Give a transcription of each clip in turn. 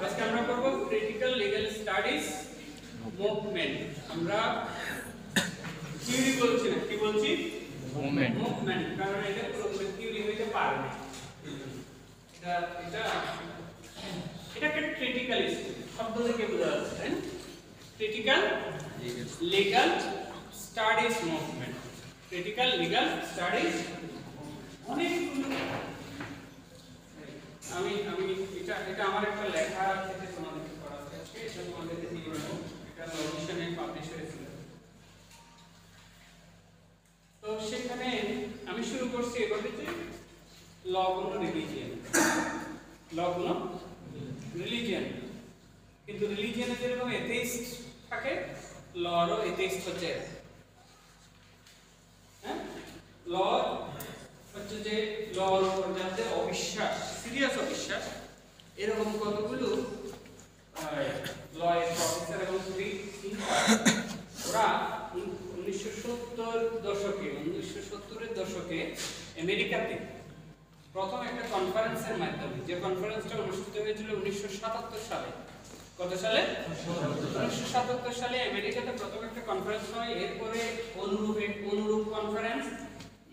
আজকে আমরা করব ক্রিটিক্যাল লিগ্যাল স্টাডিজ মুভমেন্ট। আমরা থিওরি বলছি না, কি বলছি? মুভমেন্ট। মুভমেন্ট, কারণ এটা পুরো থিওরি হইতে পারে না। এটা একটা ক্রিটিক্যাল শব্দ থেকে বোঝা যাচ্ছে, তাই না? Critical legal studies movement. Critical legal studies অনেক আমি এটা আমার একটা লেখা থেকে তোমাদেরকে পড়াতে আছে, এটা তোমাদেরকে দিয়ে দেবো। এটা নমিশনে পাবলিশ হয়েছিল। তো সেখানে আমি শুরু করছি এভাবে যে ল গুণ রিলিজিয়ান, ল গুণ রিলিজিয়ান। কিন্তু রিলিজিয়ানে যেরকম এথেইস্ট থাকে, লরও এথেইস্ট হচ্ছে। হ্যাঁ, ল হচ্ছে যে লর উপর যাতে অবিশ্বাস, সিরিয়াস অবিশ্বাস, এরকম কতগুলো লয়ের প্রফেসর এবং ওরা 1970-এর দশকে আমেরিকাতে প্রথম একটা কনফারেন্সের মাধ্যমে, যে কনফারেন্সটা অনুষ্ঠিত হয়েছিল 1977 সালে। কত সালে? 1977 সালে আমেরিকাতে প্রথম একটা কনফারেন্স হয়। এরপরে অনুরূপ কনফারেন্স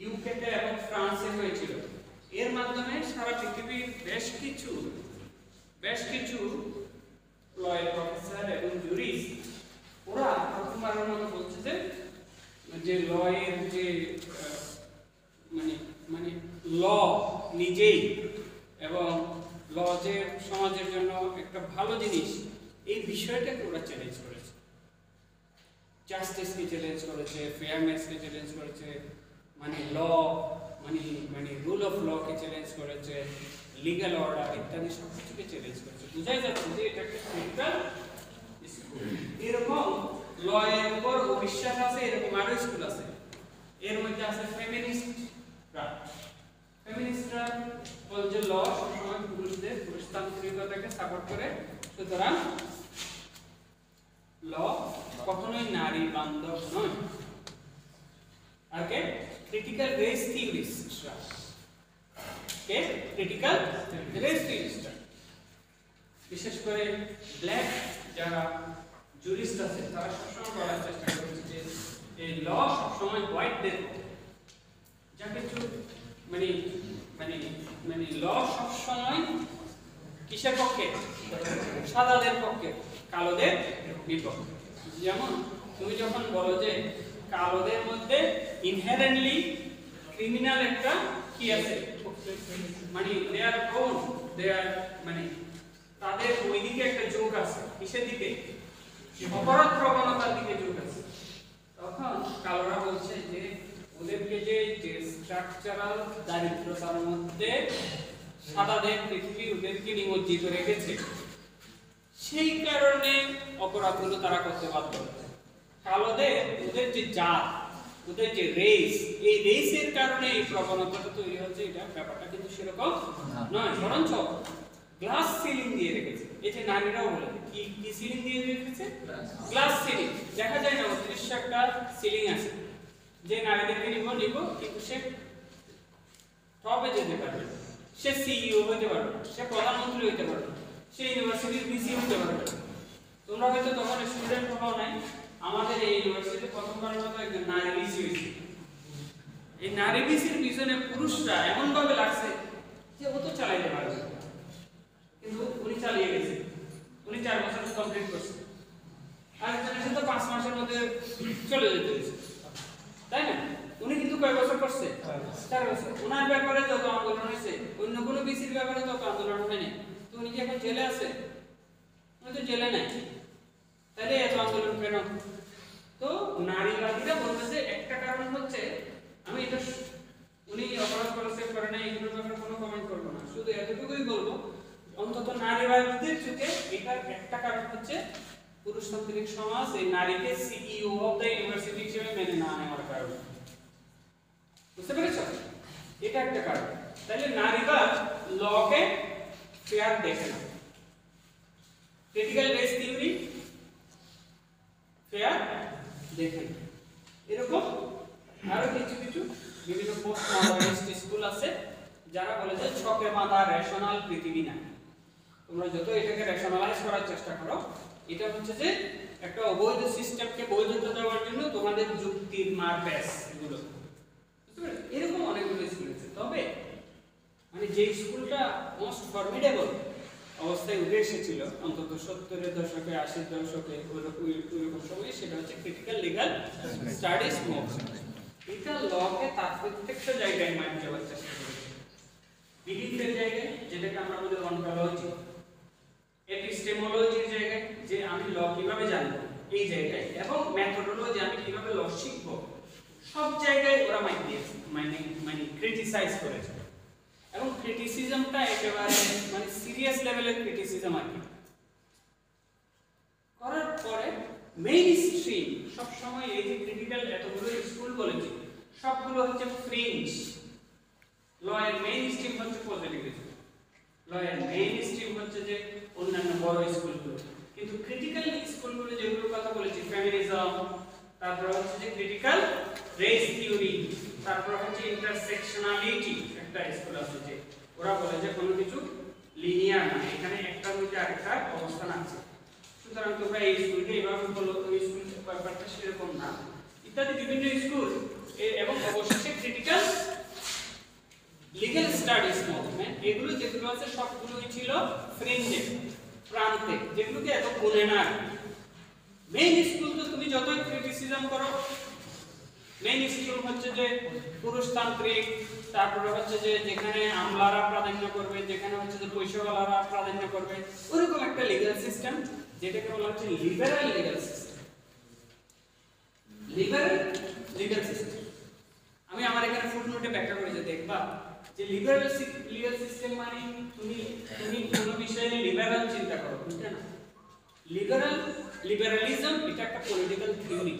ইউকেতে এবং ফ্রান্সে হয়েছিল। এর মাধ্যমে সারা পৃথিবীর বেশ কিছু লয়ের প্রফেসর এবং জুরিস্ট ওরা প্রথমবারের মতো বলছে যে লয়ের যে মানে ল নিজেই এবং ল যে সমাজের জন্য একটা ভালো জিনিস, এই বিষয়টাকে ওরা চ্যালেঞ্জ করেছে। জাস্টিসকে চ্যালেঞ্জ করেছে, ফেয়ারনেসকে চ্যালেঞ্জ করেছে, মানে ল মানে রুল অফ ল কে চ্যালেঞ্জ করেছে, লিগ্যাল অর্ডার ইত্যাদি সব কিছুকে চ্যালেঞ্জ করেছে। বুঝাই যাচ্ছে যে এটা একটা ক্রিটিক্যাল স্কুল। এরকম ল ল এর উপর অবিশ্বাস আছে এরকম আরো স্কুল আছে। এর মধ্যে আছে ফেমিনিস্টরা। ফেমিনিস্টরা বলে ল সবসময় পুরুষতান্ত্রিকতাকে সাপোর্ট করে, সুতরাং ল কখনোই নারী বান্ধব নয়। ওকে, ক্রিটিক্যাল রেস থিওরিস্টরা, কে ক্রিটিক্যাল রেস থিওরিস্টরা বিশেষ করে ব্ল্যাক যারা জুরিস্ট আছে তারা সবসময় বলার চেষ্টা করছে যে এই ল সবসময় হোয়াইটদের, যা কিছু মানে মানে মানে ল সবসময় কিসের পক্ষে? সাদাদের পক্ষে, কালোদের বিপক্ষে। যেমন তুমি যখন বলো যে কালোদের মধ্যে ইনহেরেন্টলি ক্রিমিনাল একটা কি আছে, মানে দে আর প্রোন, দে আর মানে তাদের ওই দিকে একটা ঝোঁক আছে, কিসের দিকে? অপরাধ প্রবণতার দিকে ঝোঁক আছে। তখন কালোরা বলছে যে ওদেরকে যে স্ট্রাকচারাল দারিদ্রতার মধ্যে সাদাদের পৃথিবী ওদেরকে নিমজ্জিত রেখেছে, সেই কারণে অপরাধগুলো তারা করতে বাধ্য হচ্ছে। কালোদের ওদের যে জাত, ওদের যে রেস, এই রেসের কারণে এই প্রবণতাটা তৈরি হচ্ছে, এটা ব্যাপারটা কিন্তু সেরকম নয়। বরঞ্চ গ্লাস সিলিং দিয়ে রেখেছে। এই যে নারীরাও বলে কি কি সিলিং দিয়ে রেখেছে? Glass ceiling. দেখা যায় না অদৃশ্য একটা সিলিং আছে, যে নারীদেরকে নিব কিন্তু সে টপে যেতে পারবে, সে সিইও হতে পারবে, সে প্রধানমন্ত্রী হতে পারবে, সে ইউনিভার্সিটির ভিসি হতে পারবে। তোমরা হয়তো তখন স্টুডেন্ট হও নাই, আমাদের এই ইউনিভার্সিটিতে প্রথমবারের মতো একজন নারী ভিসি হয়েছে। এই নারী ভিসির পিছনে পুরুষরা এমন ভাবে লাগছে যে ও তো চালাইতে পারবে, কিন্তু উনি চালিয়ে গেছে। উনি 4 বছর কমপ্লিট করছে, আর একজনের সাথে 5 মাসের মধ্যে চলে যেতে হয়েছে, তাই না? উনি কিন্তু কয় বছর করছে? 4 বছর। ওনার ব্যাপারে যত আন্দোলন হয়েছে, অন্য কোনো বিসির ব্যাপারে তত আন্দোলন হয়নি। তো উনি কি এখন জেলে আছে? উনি তো জেলে নাই, তাহলে এত আন্দোলন কেন? তো নারীবাদীরা বলতেছে একটা কারণ হচ্ছে, আমি এটা উনি অপরাধ করেছে করে না এগুলোর ব্যাপারে কোনো কমেন্ট করবো না, শুধু এতটুকুই বলবো অন্তত নারীবাদীদের চোখে এটার একটা কারণ হচ্ছে পুরুষতান্ত্রিক সমাজ এই নারীকে সিইও অফ দ্য ইউনিভার্সিটি হিসেবে মেনে না নেওয়ার কারণে। বুঝতে পেরেছো? এটা একটা কারণ। তাহলে নারীবাদ লকে ফেয়ার দেখে না, ক্রিটিক্যাল রেস থিওরি ফেয়ার দেখে না। এরকম আরো কিছু কিছু বিভিন্ন পোস্ট মডার্নিস্ট স্কুল আছে যারা বলে যে ছকে বাঁধা রেশনাল পৃথিবী না। তোমরা যত এটাকে রেশনালাইজ করার চেষ্টা করো, এটা হচ্ছে যে একটা অবৈধ সিস্টেমকে বৈধতা দেওয়ার জন্য তোমাদের যুক্তির মারপ্যাচ এগুলো। বুঝতে পারলে? এরকম অনেকগুলো স্কুল আছে। তবে মানে যে স্কুলটা মোস্ট ফরমিডেবল অবস্থায় উঠে এসেছিল অন্তত 70-এর দশকে 80-এর দশকে ওইরকম সময়, সেটা হচ্ছে ক্রিটিক্যাল লিগ্যাল স্টাডিজ মুভমেন্ট। এটা লকে তার প্রত্যেকটা জায়গায় মাইন্ড দেওয়ার চেষ্টা করেছে। বিলিফের জায়গায়, যেটাকে আমরা বলি অন্টোলজি, এপিস্টেমোলজির জায়গায়, যে আমি ল কিভাবে জানবো এই জায়গায়, এবং মেথোডোলজি আমি কিভাবে ল শিখবো, সব জায়গায় ওরা মাইন্ড দিয়েছে, মানে ক্রিটিসাইজ করেছে। এবং ক্রিটিসিজমটা একেবারে মানে সিরিয়াস লেভেলের ক্রিটিসিজম আর কি করার পরে মেইন স্ট্রিম সব সময় এই যে ক্রিটিক্যাল এতগুলো স্কুল বলেছি সবগুলো হচ্ছে ফ্রিঞ্জ। ল এর মেইন স্ট্রিম হচ্ছে পজিটিভিজম, ল এর মেইন স্ট্রিম হচ্ছে যে অন্যান্য বড় স্কুলগুলো। কিন্তু ক্রিটিক্যাল স্কুলগুলো যেগুলোর কথা বলেছি, ফেমিনিজম, তারপর হচ্ছে যে ক্রিটিক্যাল রেস থিওরি, তারপর হচ্ছে ইন্টারসেকশনালিটি, একটা স্কুল আছে যে ওরা বলে যে কোনো কিছু লিনিয়ার না, এখানে একটার মধ্যে আরেকটা অবস্থান আছে, সুতরাং তোমরা এই স্কুলকে এইভাবে বলো, ওই স্কুল ব্যাপারটা সেরকম না, ইত্যাদি বিভিন্ন স্কুল। এবং অবশ্যই ক্রিটিক্যাল লিগ্যাল স্টাডিজ মুভমেন্ট, এগুলো যেগুলো আছে সবগুলোই ছিল ফ্রিঞ্জে, প্রান্তে, যেগুলোকে এত বলে না। মেইন স্কুল তো তুমি যতই ক্রিটিসিজম করো, মেইন স্কুল হচ্ছে যে পুরুষতান্ত্রিক, তারপরে হচ্ছে যে যেখানে আমলারা প্রাধান্য করবে, যেখানে হচ্ছে যে পয়সাওয়ালারা প্রাধান্য করবে, ওরকম একটা লিগ্যাল সিস্টেম, যেটাকে বলা হচ্ছে liberal legal system. Liberal legal system আমি আমার এখানে ফুটনোটে ব্যাখ্যা করেছি, দেখবা যে লিবারাল লিগ্যাল সিস্টেম মানে তুমি কোনো বিষয়ে লিবারাল চিন্তা করো, বুঝতে না? লিবারালিজম এটা একটা পলিটিক্যাল থিওরি,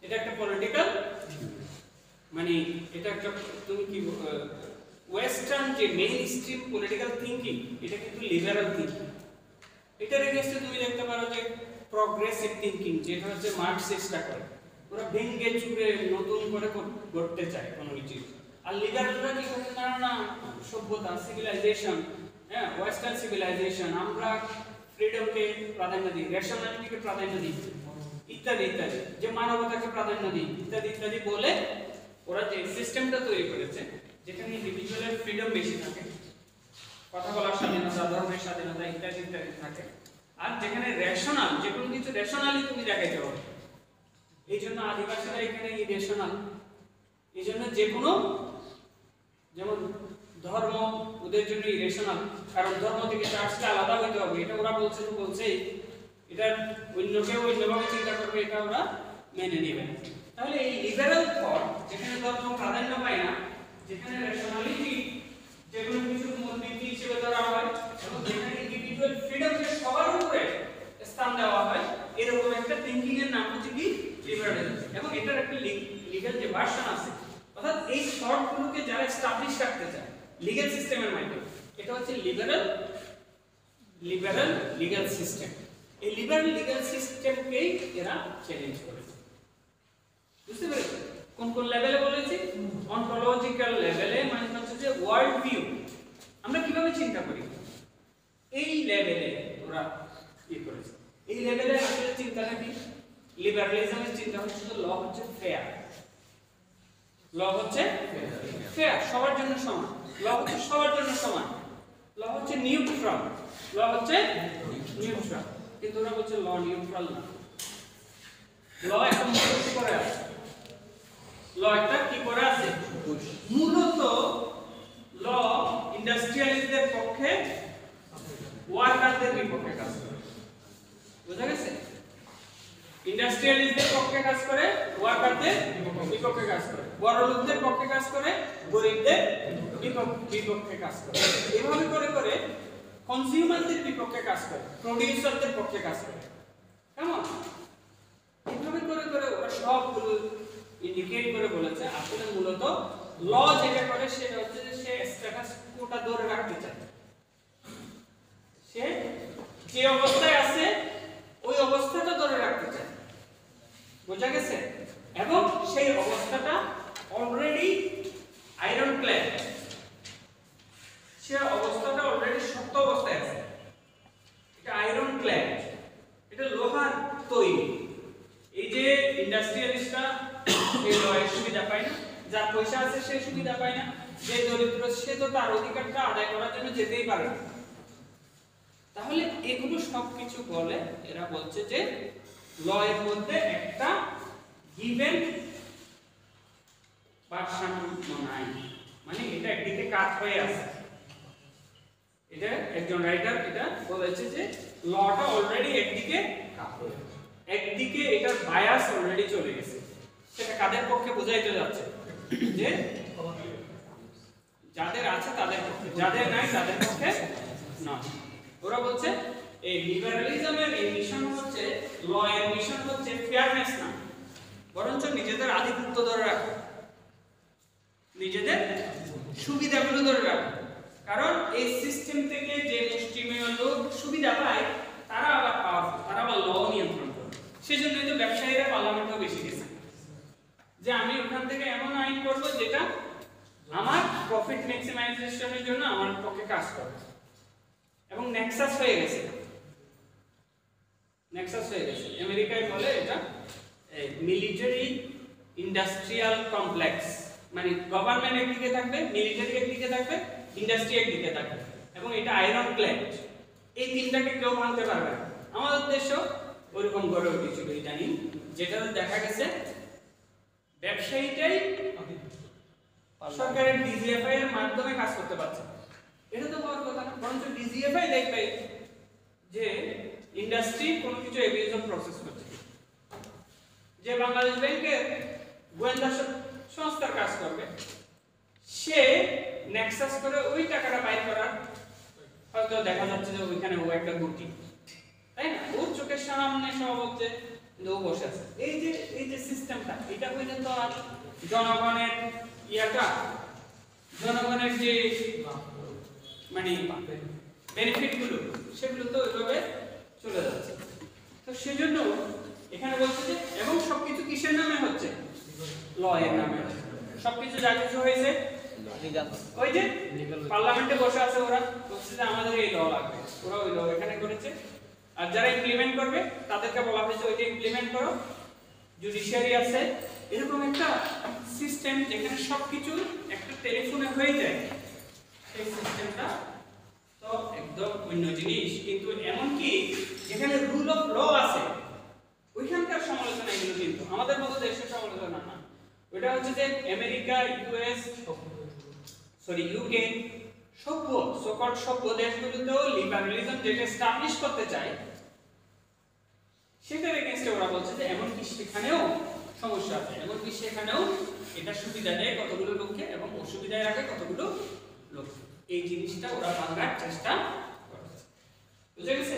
এটা একটা পলিটিক্যাল মানে এটা একটা তুমি কি ওয়েস্টার্ন যে মেইন স্ট্রিম পলিটিক্যাল থিংকিং এটা কিন্তু লিবারাল থিংকিং। এটার এগেইনস্টে তুমি দেখতে পারো যে প্রগ্রেসিভ থিংকিং যেটা হচ্ছে মার্কস চেষ্টা করে, ওরা ভেঙে চুরে নতুন করে করতে চায় কোনো কিছু। আর লিবারালরা কি করে, না না সভ্যতা সিভিলাইজেশন, হ্যাঁ ওয়েস্টার্ন সিভিলাইজেশন, আমরা ফ্রিডমকে প্রাধান্য দিই, রেশনালিটিকে প্রাধান্য দিই ইত্যাদি ইত্যাদি, যে মানবতাকে প্রাধান্য দিই ইত্যাদি ইত্যাদি বলে ওরা যে সিস্টেমটা তৈরি করেছে যেখানে ইন্ডিভিজুয়ালের ফ্রিডম বেশি থাকে, কথা বলার স্বাধীনতা, ধর্মের স্বাধীনতা ইত্যাদি ইত্যাদি থাকে, আর যেখানে রেশনাল যে কোনো কিছু রেশনালি তুমি দেখাইতে পারো। এই জন্য আদিবাসীরা এখানে ইরেশনাল, এই জন্য যে কোনো যেমন ধর্ম ওদের জন্য ইরেশনাল, কারণ ধর্ম থেকে চার্চকে আলাদা হইতে হবে, এটা ওরা বলছে তো বলছেই, এটা অন্য কেউ অন্যভাবে চিন্তা করবে এটা ওরা মেনে নেবে না। তাহলে এই লিবারাল থট যেখানে ধর্ম প্রাধান্য পায় না, যেখানে রেশনালিটি যে কোনো কিছুর মূলনীতি হিসেবে ধরা হয় এবং যেখানে ইন্ডিভিজুয়াল ফ্রিডমকে সবার উপরে স্থান দেওয়া হয়, এরকম একটা থিংকিং এর নাম হচ্ছে কি লিবারালিজম। এবং এটার একটা লিগ্যাল যে ভার্সন আছে, অর্থাৎ এই থটগুলোকে যারা এস্টাবলিশ করতে চায় লিগ্যাল সিস্টেমের মাধ্যমে, এটা হচ্ছে লিবারাল লিগ্যাল সিস্টেম। এই লিবারাল লিগ্যাল সিস্টেমকেই এরা চ্যালেঞ্জ করেছে। বুঝতে পেরেছো কোন কোন লেভেলে বলেছি? অন্টোলজিক্যাল লেভেলে, মানে হচ্ছে যে ওয়ার্ল্ড ভিউ, আমরা কিভাবে চিন্তা করি, এই লেভেলে ওরা কি করেছে। এই লেভেলে আসলে চিন্তাটা কি? লিবারালিজমের চিন্তা হচ্ছে ল হচ্ছে ফেয়ার, ল হচ্ছে ফেয়ার, সবার জন্য সমান, ল হচ্ছে সবার জন্য সমান, ল হচ্ছে নিউট্রাল, ল হচ্ছে নিউট্রাল। কিন্তু ওরা বলছে ল নিউট্রাল না, ল একটা মূলত করে আছে, ল একটা কি করে আছে মূলত ল ইন্ডাস্ট্রিয়ালিস্টদের পক্ষে ওয়ার্কারদের বিপক্ষে কাজ করে। বুঝা গেছে? ইন্ডাস্ট্রিয়ালিস্টদের পক্ষে কাজ করে, ওয়ার্কারদের বিপক্ষে কাজ করে, বড় লোকদের পক্ষে কাজ করে, গরিবদের বিপক্ষে কাজ করে। এভাবে করে করে কনজিউমারদের বিপক্ষে কাজ করে, প্রোডিউসারদের পক্ষে কাজ করে। কেমন? এভাবে করে করে ওরা সবগুলো ইন্ডিকেট করে বলেছে আসলে মূলত ল যেটা করে সেটা হচ্ছে যে সে স্ট্যাটাস কোটা ধরে রাখতে চায়, সে যে অবস্থায় আছে ওই অবস্থাটা ধরে রাখতে চায়। বোঝা গেছে? এবং সেই অবস্থাটা অলরেডি আয়রন ক্ল্যাড, সে অবস্থাটা অলরেডি শক্ত অবস্থায় আছে, এটা আয়রন ক্ল্যাড, এটা লোহার তৈরি। এই যে ইন্ডাস্ট্রিয়ালিস্টরা এই লয়ের সুবিধা পায় না, যার পয়সা আছে সে সুবিধা পায় না, যে দরিদ্র সে তো তার অধিকারটা আদায় করার জন্য যেতেই পারে না। তাহলে এগুলো সবকিছু বলে এরা বলছে যে লয়ের মধ্যে একটা গিভেন ভারসাম্য নাই, মানে এটা একদিকে কাট হয়ে আছে। এটা একজন রাইটার এটা বলেছে যে লটা অলরেডি একদিকে কাট হয়ে আছে, একদিকে এটার বায়াস অলরেডি চলে গেছে। সেটা কাদের পক্ষে বোঝাইতে যাচ্ছে? যে যাদের আছে তাদের পক্ষে, যাদের নাই তাদের পক্ষে নয়। ওরা বলছে এই লিবারালিজমের এই মিশন হচ্ছে, ল এর মিশন হচ্ছে ফেয়ারনেস না, বরঞ্চ নিজেদের আধিপত্য ধরে রাখা, নিজেদের সুবিধাগুলো ধরে রাখা। কারণ এই সিস্টেম থেকে যে মুষ্টিমেয় লোক সুবিধা পায় তারা আবার পাওয়ারফুল, তারা আবার ল নিয়ন্ত্রণ করে। সেজন্যই তো ব্যবসায়ীরা পার্লামেন্টেও বেশি গেছে, যে আমি ওখান থেকে এমন আইন করব যেটা আমার প্রফিট ম্যাক্সিমাইজেশনের জন্য আমার পক্ষে কাজ করে। এবং নেক্সাস হয়ে গেছে, নেক্সাস হয়ে গেছে। আমেরিকায় বলে এটা মিলিটারি ইন্ডাস্ট্রিয়াল কমপ্লেক্স, মানে গভর্নমেন্ট একদিকে থাকবে, মিলিটারি একদিকে থাকবে, ইন্ডাস্ট্রি একদিকে থাকবে, এবং এটা আয়রন ক্ল্যাড। এই তিনটাকে কেউ ভাঙতে পারবে না। আমাদের দেশও ওরকম গড়ে উঠেছিল ইদানিং, যেটা দেখা গেছে ব্যবসায়ীটাই সরকারের ডিজিএফআই এর মাধ্যমে কাজ করতে পারছে। এটা তো বড় কথা না, বরঞ্চ ডিজিএফআই দেখবে যে ইন্ডাস্ট্রি কোনো কিছু এভিয়েশন প্রসেস করছে, যে বাংলাদেশ ব্যাংকের গোয়েন্দা সংস্থার কাজ করবে, সে নেক্সাস করে ওই টাকাটা বাইর করার, হয়তো দেখা যাচ্ছে যে ওইখানে ও একটা গুটি, তাই না, ওর চোখের সামনে সব হচ্ছে, কিন্তু ও বসে আছে। এই যে সিস্টেমটা, এটা হইলে তো আর জনগণের ইয়াটা, জনগণের যে মানে বেনিফিট গুলো সেগুলো তো ওইভাবে চলে যাচ্ছে। তো সেজন্য এখানে বলছে যে এবং সবকিছু কিসের নামে হচ্ছে, ল এর নামে হচ্ছে। সবকিছু যা কিছু হয়েছে ওই যে পার্লামেন্টে বসে আছে, ওরা বলছে যে আমাদের এই ল লাগবে, ওরা ওই ল এখানে করেছে। আর যারা ইমপ্লিমেন্ট করবে তাদেরকে বলা হয়েছে ওইটা ইমপ্লিমেন্ট করো। জুডিশিয়ারি আছে, এরকম একটা সিস্টেম যেখানে সবকিছু একটা টেলিফোনে হয়ে যায়। সেই সিস্টেমটা তো একদম অন্য জিনিস, কিন্তু এমন কি যেখানে রুল অফ ল আছে ওইখানকার সমালোচনা এগুলো, কিন্তু আমাদের মতো দেশের সমালোচনা না। ওটা হচ্ছে যে আমেরিকা, ইউএস, ইউকে সভ্য সকল সভ্য দেশগুলোতেও লিবারালিজম যেটা এস্টাবলিশ করতে চায় সেটার এগেইনস্টে ওরা বলছে যে এমন কি সেখানেও সমস্যা আছে, এমন কি সেখানেও এটা সুবিধা দেয় কতগুলো লোককে এবং অসুবিধায় রাখে কতগুলো লোককে। এই জিনিসটা ওরা ভাঙার চেষ্টা করছে, বুঝে গেছে?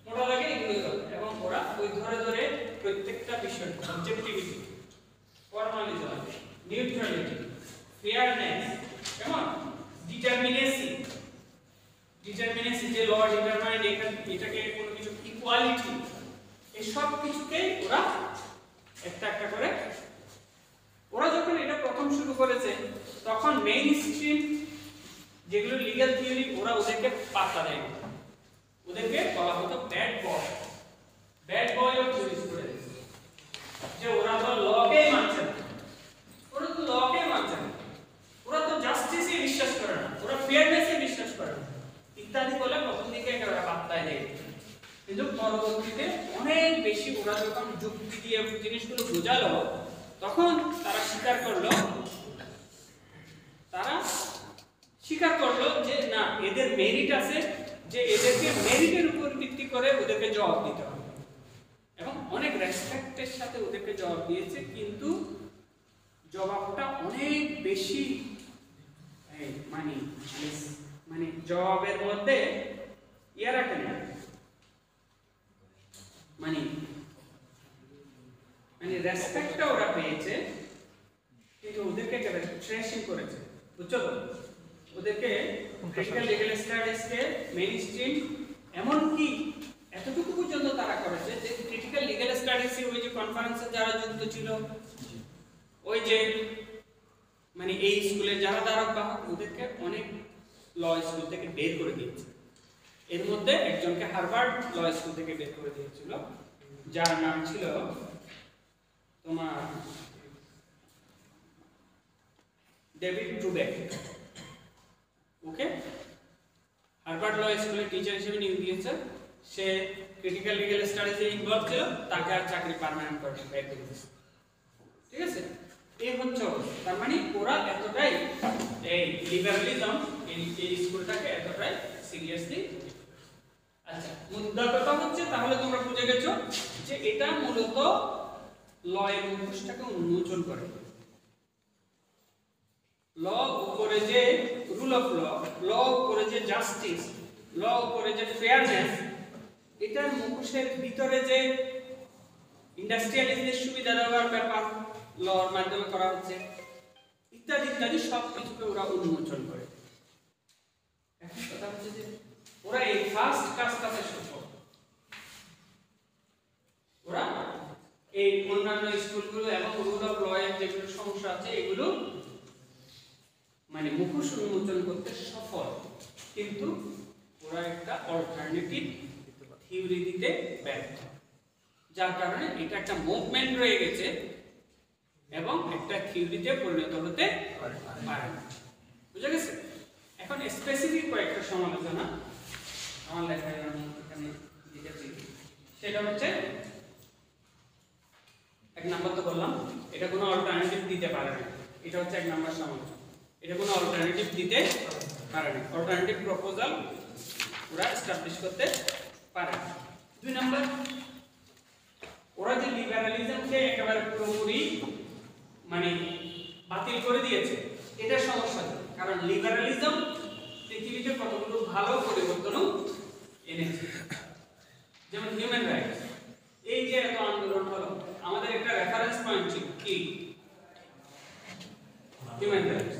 মোটা লাগে এগুলো এবং ওরা ওই ধরে ধরে প্রত্যেকটা বিষয় অবজেক্টিভিটি, ফর্মালিজম, নিউট্রালিটি, ফেয়ারনেস, কেমন ডিটারমিনেসি যে ল ডিটারমাইন্ড এটাকে কোনো কিছু ইকুয়ালিটি, এই সব কিছুকে ওরা একটা একটা করে, ওরা যখন এটা প্রথম শুরু করেছে তখন মেইন স্ট্রিম যেগুলো লিগ্যাল থিওরি ওরা ওদেরকে পাত্তা দেয়, ওদেরকে বলা হতো ব্যাড বয় অফ জুরিসপ্রুডেন্স, যে ওরা তো লকে মানছে না, ওরা তো লকে মানছে না, ওরা তো জাস্টিসে বিশ্বাস করে না, ওরা ফেয়ারনেসে বিশ্বাস করে না ইত্যাদি বলে প্রথম দিকে একেবারে পাত্তাই দেয়। কিন্তু পরবর্তীতে অনেক বেশি ওরা যখন যুক্তি দিয়ে জিনিসগুলো বোঝালো তখন তারা স্বীকার করলো যে না, এদের মেরিট আছে, যে এদেরকে মেরিটের উপর ভিত্তি করে ওদেরকে জবাব দিতে হবে এবং অনেক রেসপেক্টের সাথে ওদেরকে জবাব দিয়েছে। কিন্তু জবাবটা অনেক বেশি মানে জবাবের মধ্যে ইয়ে রাখে না, মানে রেসপেক্টটা ওরা পেয়েছে কিন্তু ওদেরকে ট্রেশিং করেছে, বুঝছো তো? ওদেরকে ক্রিটিক্যাল লিগ্যাল স্টাডিজকে মেইনস্ট্রিম এমন কি এতটুকু পর্যন্ত তারা করেছে যে ক্রিটিক্যাল লিগ্যাল স্টাডিজে ওই যে কনফারেন্সে যারা যুক্ত ছিল, ওই যে মানে এই স্কুলের যারা ধারক বাহক, ওদেরকে অনেক ল স্কুল থেকে বের করে দিয়েছে। এর মধ্যে একজনকে হার্ভার্ড ল স্কুল থেকে বের করে দিয়েছিল, যার নাম ছিল তোমার ডেভিড ট্রুবেক। ওকে, হার্ভার্ড ল স্কুলের টিচার হিসেবে নিয়োগ দিয়েছে, সে ক্রিটিক্যাল লিগ্যাল স্টাডিজে ইনভলভ ছিল, তাকে আর চাকরি পার্মানেন্ট করে বের করে দিয়েছে। ঠিক আছে, এই হচ্ছে তার মানে ওরা এতটাই এই লিবারালিজম এই স্কুলটাকে এতটাই সিরিয়াসলি। আচ্ছা, মুদ্রা কথা হচ্ছে তাহলে তোমরা বুঝে গেছো যে এটা মূলত ল এর মুখোশটাকে উন্মোচন করে। ল উপরে যে রুল অফ ল উপরে যে জাস্টিস, ল উপরে যে ফেয়ারনেস, এটার মুখোশের ভিতরে যে ইন্ডাস্ট্রিয়ালিজমের সুবিধা দেওয়ার ব্যাপার লর মাধ্যমে করা হচ্ছে ইত্যাদি ইত্যাদি সব কিছুকে ওরা উন্মোচন করে। এখন কথা হচ্ছে যে ওরা এই ফার্স্ট কাজটাতে সফল, ওরা এই অন্যান্য স্কুলগুলো এবং রুল অফ ল এর যেগুলো সমস্যা আছে এগুলো মানে মুখোশ উন্মোচন করতে সফল, কিন্তু ওরা একটা অল্টারনেটিভ থিওরি দিতে ব্যর্থ, যার কারণে এটা একটা মুভমেন্ট রয়ে গেছে এবং একটা থিওরিতে পরিণত হতে পারে না। বুঝা গেছে? এখন স্পেসিফিক কয়েকটা সমালোচনা আমার লেখায় আমি এখানে লিখেছি, সেটা হচ্ছে এক নাম্বার তো বললাম এটা কোনো অল্টারনেটিভ দিতে পারে না, এটা হচ্ছে এক নাম্বার সমালোচনা, এটা কোনো অল্টারনেটিভ দিতে পারে না, অল্টারনেটিভ প্রপোজাল ওরা এস্টাবলিশ করতে পারে না। দুই নাম্বার, ওরা যে লিবারালিজমকে একেবারে পুরোপুরি মানে বাতিল করে দিয়েছে, এটা সমস্যা, কারণ লিবারালিজম পৃথিবীতে কতগুলো ভালো পরিবর্তনও এনেছে, যেমন হিউম্যান রাইটস, এই যে এত আন্দোলন হলো পয়েন্ট ছিল কি হিউম্যান রাইটস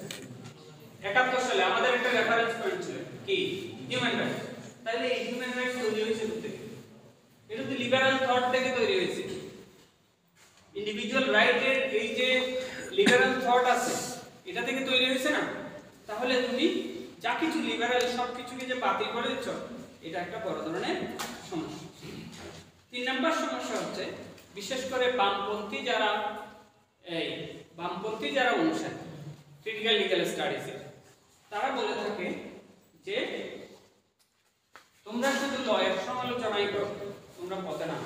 71 সালে আমাদের একটা রেফারেন্স পয়েন্ট ছিল কি হিউম্যান রাইটস তাহলে এই হিউম্যান রাইটস তৈরি হয়েছে কোথা থেকে এটা তো লিবারাল থট থেকে তৈরি হয়েছে ইন্ডিভিজুয়াল রাইটের এই যে লিবারাল থট আছে এটা থেকে তৈরি হয়েছে না তাহলে তুমি যা কিছু লিবারাল সব কিছুকে যে বাতিল করে দিচ্ছ এটা একটা বড় ধরনের সমস্যা 3 নাম্বার সমস্যা হচ্ছে বিশেষ করে বামপন্থী যারা অনুসারী ক্রিটিক্যাল লিগ্যাল স্টাডিজের তারা বলে থাকে যে তোমরা শুধু লয়ের সমালোচনাই করো তোমরা পথে না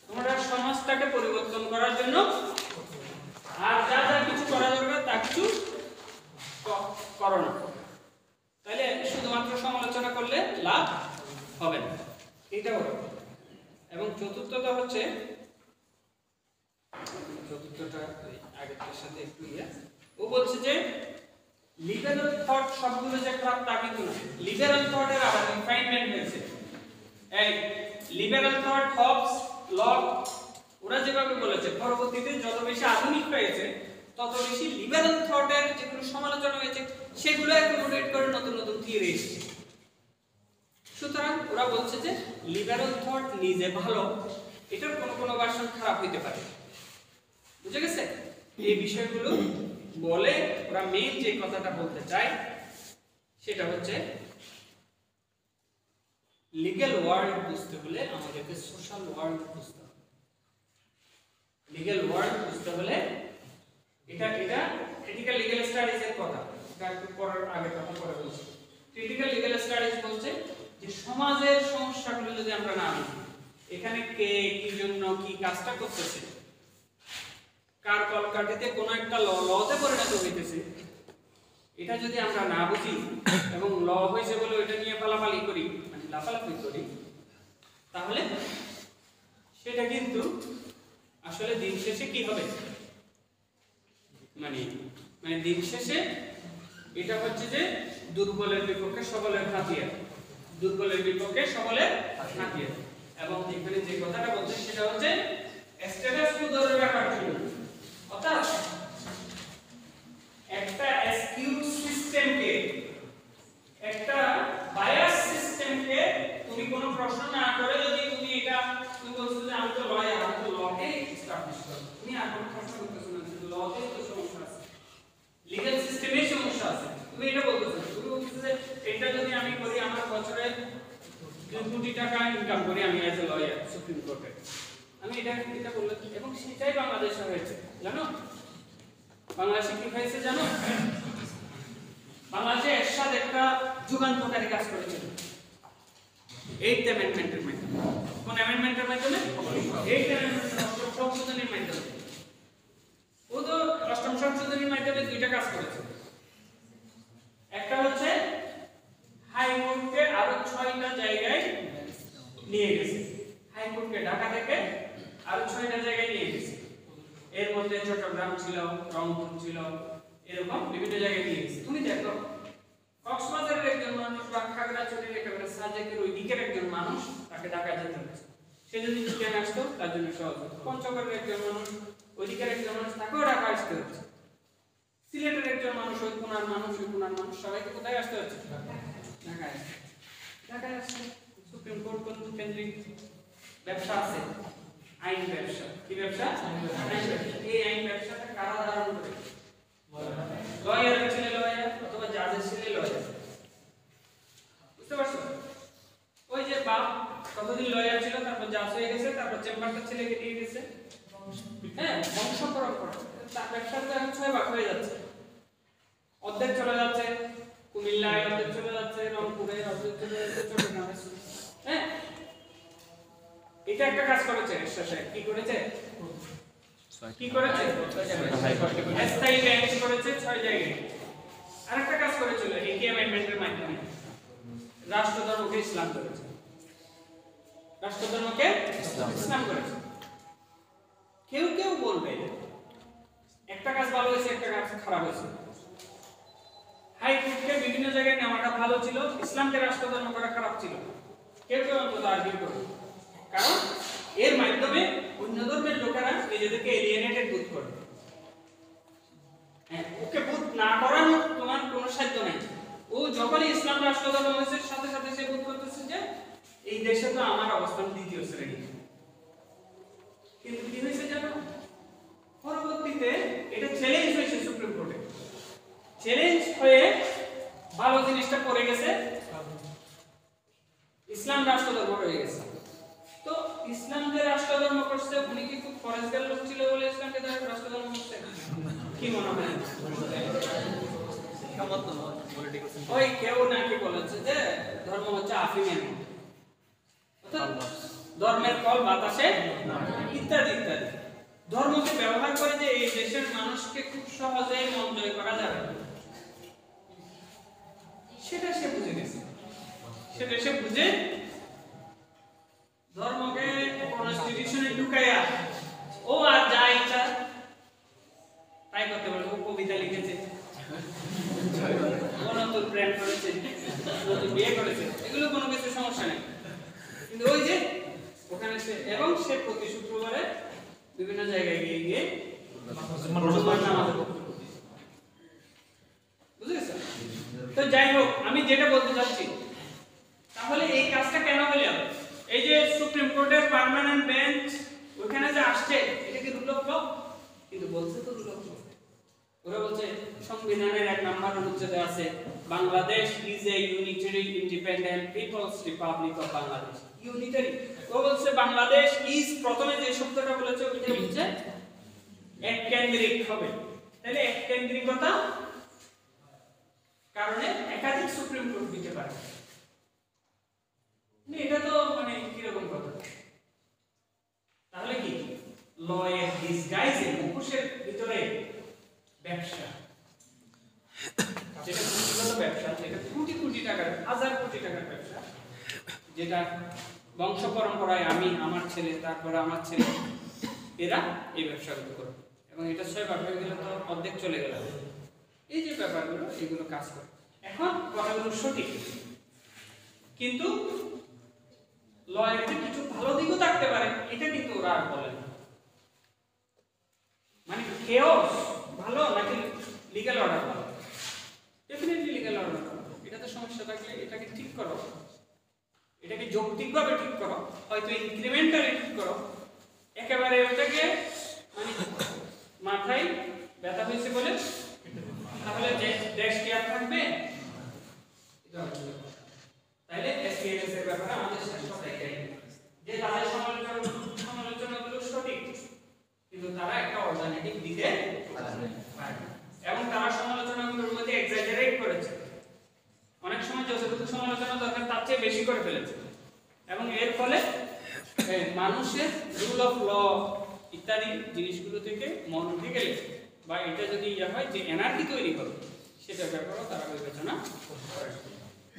তোমরা সমাজটাকে পরিবর্তন করার জন্য আর যা যা কিছু করা দরকার তা কিছু করো না তাহলে শুধুমাত্র সমালোচনা করলে লাভ হবে না এটা হলো এবং চতুর্থটা হচ্ছে চতুর্থটা আগেরটার সাথে একটু ও বলছে যে লিবারাল থট সবগুলো যে খারাপ তা কিন্তু না লিবারাল থটের আবার রিফাইনমেন্ট হয়েছে এই লিবারাল থট হবস লক ওরা যেভাবে বলেছে পরবর্তীতে যত বেশি আধুনিক হয়েছে তত বেশি লিবারাল থটের যেগুলো সমালোচনা হয়েছে সেগুলো অ্যাকোমোডেট করে নতুন নতুন থিওরি এসেছে সুতরাং ওরা বলছে যে লিবারাল থট নিজে ভালো এটার কোনো ভার্সন খারাপ হইতে পারে বুঝে গেছে এই বিষয়গুলো বলে ওরা মেইন যে কথাটা বলতে চায় সেটা হচ্ছে লিগ্যাল ওয়ার্ল্ড বুঝতে হলে আমাদেরকে সোশ্যাল ওয়ার্ল্ড বুঝতে হবে লিগ্যাল ওয়ার্ল্ড বুঝতে হলে এটা ক্রিটিক্যাল লিগ্যাল স্টাডিজ এর কথা এটা একটু পরের আগে কথা পরে বলছি ক্রিটিক্যাল লিগ্যাল স্টাডিজ বলছে যে সমাজের সমস্যাগুলো যদি আমরা না বুঝি এখানে কে কি জন্য কি কাজটা করতেছে কার কলকাঠিতে কোনো একটা লতে পরিণত হইতেছে এটা যদি আমরা না বুঝি এবং ল হয়েছে বলে এটা নিয়ে পালাপালি করি মানে লাফালাফি করি তাহলে সেটা কিন্তু আসলে দিন শেষে কি হবে মানে দিন শেষে এটা হচ্ছে যে দুর্বলের বিপক্ষে সবলের হাতিয়ার দুর্বলের বিপক্ষে সবলের হাতিয়ার এবং এখানে যে কথাটা বলছে সেটা হচ্ছে স্ট্যাটাস কো ধরে রাখার জন্য অর্থাৎ একটা অ্যাসকিউট সিস্টেমকে একটা বায়াস সিস্টেমকে তুমি কোনো প্রশ্ন না করে যদি তুমি বলছো যে আমি তো লয়ার আমি তো লকে এস্টাবলিশ করব তুমি আর কোনো প্রশ্ন করতেছো না কিন্তু লতে তো সমস্যা আছে লিগ্যাল সিস্টেমে সমস্যা আছে তুমি এটা বলতেছো তুমি বলতেছো যে এটা যদি আমি করি আমার বছরে 2 কোটি টাকা ইনকাম করি আমি অ্যাজ এ লয়ার সুপ্রিম কোর্টে আমি এটা বললাম এবং সেটাই বাংলাদেশে হয়েছে জানো বাংলাদেশে কি হয়েছে জানো বাংলাদেশে এরশাদ একটা যুগান্তকারী কাজ করেছিল 8th অ্যামেন্ডমেন্টের মাধ্যমে কোন অ্যামেন্ডমেন্টের মাধ্যমে 8th অ্যামেন্ডমেন্ট সংশোধনীর মাধ্যমে ও তো অষ্টম সংশোধনীর মাধ্যমে দুইটা কাজ করেছে একটা হচ্ছে হাইকোর্টকে আরো 6টা জায়গায় নিয়ে গেছে হাইকোর্টকে ঢাকা থেকে আরো 6টা জায়গায় নিয়ে গেছে এর মধ্যে চট্টগ্রাম ছিল রংপুর ছিল এরকম বিভিন্ন জায়গায় নিয়ে গেছে তুমি দেখো কক্সবাজারের একজন মানুষ বা খাগড়াছড়ির একেবারে সাজেকের ওই দিকের একজন মানুষ তাকে ঢাকা যেতে হচ্ছে সে যদি ট্রেন আসতো তার জন্য সহজ হতো পঞ্চগড়ের একজন মানুষ ওই দিকের একজন মানুষ তাকেও ঢাকা আসতে হচ্ছে সিলেটের একজন মানুষ ওই কোনার মানুষ সবাইকে কোথায় আসতে হচ্ছে ঢাকায় আসছে সুপ্রিম কোর্ট কেন্দ্রিক ব্যবসা আছে আইন ব্যবসা কি ব্যবসা এই আইন ব্যবসাটা কারা ধারণ করে লয়ার ছেলে লয়ার অথবা জাজের ছেলে লয়ার বুঝতে পারছো ওই যে বাপ কতদিন লয়ার ছিল তারপর জাজ হয়ে গেছে তারপর চেম্বারটা ছেলেকে দিয়ে গেছে হ্যাঁ বংশ পরম্পরা তার ব্যবসাটা এখন 6 ভাগ হয়ে যাচ্ছে অর্ধেক চলে যাচ্ছে কুমিল্লায় অর্ধেক চলে যাচ্ছে রংপুরে অর্ধেক চলে যাচ্ছে চট্টগ্রামে হ্যাঁ এটা একটা কাজ করেছে শেষে কি করেছে স্থায়ী বেঞ্চ করেছে 6 জায়গায় আরেকটা কাজ করেছিল এই অ্যামেন্ডমেন্টের মাধ্যমে রাষ্ট্রধর্মকে ইসলাম করেছে রাষ্ট্রধর্মকে ইসলাম করেছে কেউ বলবে একটা কাজ ভালো হয়েছে একটা কাজ খারাপ হয়েছে হাইকোর্টকে বিভিন্ন জায়গায় নেওয়াটা ভালো ছিল ইসলামকে রাষ্ট্রধর্ম করা খারাপ ছিল কেউ অন্তত আর্গুমেন্ট করবে কারণ এর মাধ্যমে অন্য ধর্মের নিজেদেরকে এলিয়েনেটেড বোধ করে। হ্যাঁ, ওকে বোধ না করানো তোমার কোনো সাধ্য নেই। ও যখনই ইসলাম রাষ্ট্র ধর্ম হয়েছে সাথে সাথে সে বোধ করতেছে যে এই দেশে তো আমার অবস্থান দ্বিতীয় শ্রেণী। কিন্তু কি হয়েছে জানো, পরবর্তীতে এটা চ্যালেঞ্জ হয়েছে সুপ্রিম কোর্টে, চ্যালেঞ্জ হয়ে ভালো জিনিসটা পড়ে গেছে, ইসলাম রাষ্ট্র ধর্ম হয়ে গেছে। তো ইসলাম যে রাষ্ট্র ধর্ম করছে উনি কি খুব ফরেজগার লোক ছিল বলে ইসলামকে রাষ্ট্র ধর্ম করছে? কি মনে হয়? ওই কেউ নাকি বলেছে যে ধর্ম হচ্ছে আফিমের মতো, অর্থাৎ ধর্মের ফল বাতাসে ইত্যাদি ইত্যাদি। ধর্মকে ব্যবহার করে যে এই দেশের মানুষকে খুব সহজেই মন জয় করা যাবে সেটা সে বুঝে গেছে। সেটা সে বুঝে ধর্মকে কনস্টিটিউশনে ঢুকাইয়া ও আর যা ইচ্ছা তাই করতে পারে। ও কবিতা লিখেছে, ও নতুন ব্র্যান্ড করেছে, নতুন বিয়ে করেছে, এগুলো কোনো কিছু সমস্যা নেই। কিন্তু ওই যে ওখানে সে এবং সে প্রতি শুক্রবারে বিভিন্ন জায়গায় গিয়ে গিয়ে বুঝেছ? তো যাই হোক, আমি যেটা বলতে চাচ্ছি, তাহলে এই কাজটা কেন হলো? এই যে সুপ্রিম কোর্টের পার্মানেন্ট বেঞ্চ ওখানে যে আসছে, এটা কি রুল অফ ল? কিন্তু বলছে তো রুল অফ ল। ওরা বলছে সংবিধানের 1 নম্বর অনুচ্ছেদে আছে Bangladesh is a unitary independent people's republic of Bangladesh. Unitary, ও বলছে বাংলাদেশ ইজ, প্রথমে যে শব্দটা বলেছে ওইটা বলছে এককেন্দ্রিক হবে। তাহলে এককেন্দ্রিকতা কারণে একাধিক সুপ্রিম কোর্ট দিতে পারে। এটা তো মানে কি রকম কথা? তাহলে কি ল এর ডিসগাইজে, মুখোশের ভিতরে ব্যবসা, যেটা ব্যক্তিগত ব্যবসা, যেটা কোটি কোটি টাকার, হাজার কোটি টাকার ব্যবসা, যেটা বংশ পরম্পরায় আমি, আমার ছেলে, তারপরে আমার ছেলে, এরা এই ব্যবসাগুলো করে এবং এটা 6 ভাগ হয়ে গেলে তো অর্ধেক চলে গেল। এই যে ব্যাপারগুলো এগুলো কাজ করে। এখন কথাগুলো সঠিক, কিন্তু ল এর কিছু ভালো দিকও থাকতে পারে, এটা কিন্তু ওরা আর বলে না। মানে কেওস ভালো নাকি লিগ্যাল অর্ডার ভালো? ডেফিনেটলি লিগ্যাল অর্ডার ভালো। এটাতে সমস্যা থাকলে এটাকে ঠিক করো, এটাকে যৌক্তিকভাবে ঠিক করো, হয়তো ইনক্রিমেন্টালি ঠিক করো। একেবারে ওটাকে মানে মাথায় ব্যথা হয়েছে বলে তাহলে দেশ কি আর থাকবে? তাইলে এসপিএস এর ব্যাপারে আমাদের শেষ কথা এটাই যে তাদের সমালোচনাগুলো সঠিক, কিন্তু তারা একটা অল্টারনেটিভ দিতে পারে এবং তারা সমালোচনাগুলোর মধ্যে এক্সাজারেট করেছে। অনেক সময় যতটুকু সমালোচনা দরকার তার চেয়ে বেশি করে ফেলেছে এবং এর ফলে মানুষের রুল অফ ল ইত্যাদি জিনিসগুলো থেকে মন উঠে গেলে বা এটা যদি হয় যে এনার্জি তৈরি করবে সেটার ব্যাপারেও তারা বিবেচনা করে।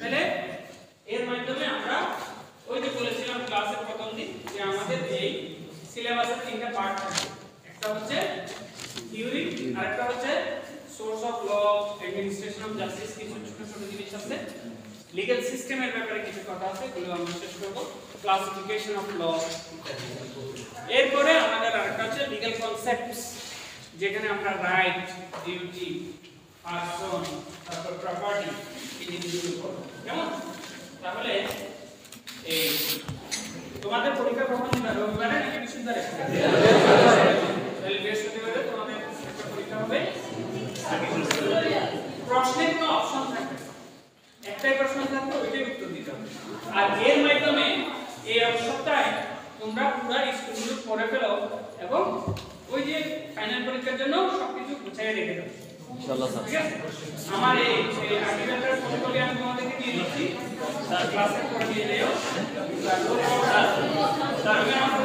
তাহলে এর মাধ্যমে আমরা ওই যে বলেছিলাম ক্লাসের প্রথম দিন যে আমাদের এই সিলেবাসের 3টা পার্ট থাকে। একটা হচ্ছে থিওরি, আরেকটা হচ্ছে source of law, administration of justice, কিছু ছোট ছোট জিনিস আছে, লিগ্যাল সিস্টেমের ব্যাপারে কিছু কথা আছে, এগুলো আমরা শেষ করব, ক্লাসিফিকেশন অফ ল ইত্যাদি। এরপরে আমাদের আরেকটা হচ্ছে লিগ্যাল কনসেপ্টস, যেখানে আমরা রাইট, ডিউটি, পারসন, তারপর প্রপার্টি এই জিনিসগুলো পড়ব। কেমন? তাহলে এই তোমাদের পরীক্ষা কখন দিবে? রবিবারে নাকি বৃহস্পতিবারে? তাহলে বৃহস্পতিবারে তোমাদের একটা পরীক্ষা হবে। প্রশ্নের কোনো অপশন থাকবে, একটাই প্রশ্ন থাকবে, ওইটাই উত্তর দিতে হবে। আর এর মাধ্যমে এই সপ্তাহে তোমরা পুরো স্কুলগুলো পড়ে ফেলো এবং ওই যে ফাইনাল পরীক্ষার জন্য সবকিছু গুছিয়ে রেখে দাও ইনশাআল্লাহ। ঠিক আছে? আমার এই আর্টিকেলটার ফটোকপি আমি তোমাদেরকে দিয়ে দিচ্ছি, তার ক্লাসে করে দিয়ে দিও। তারপরে আমরা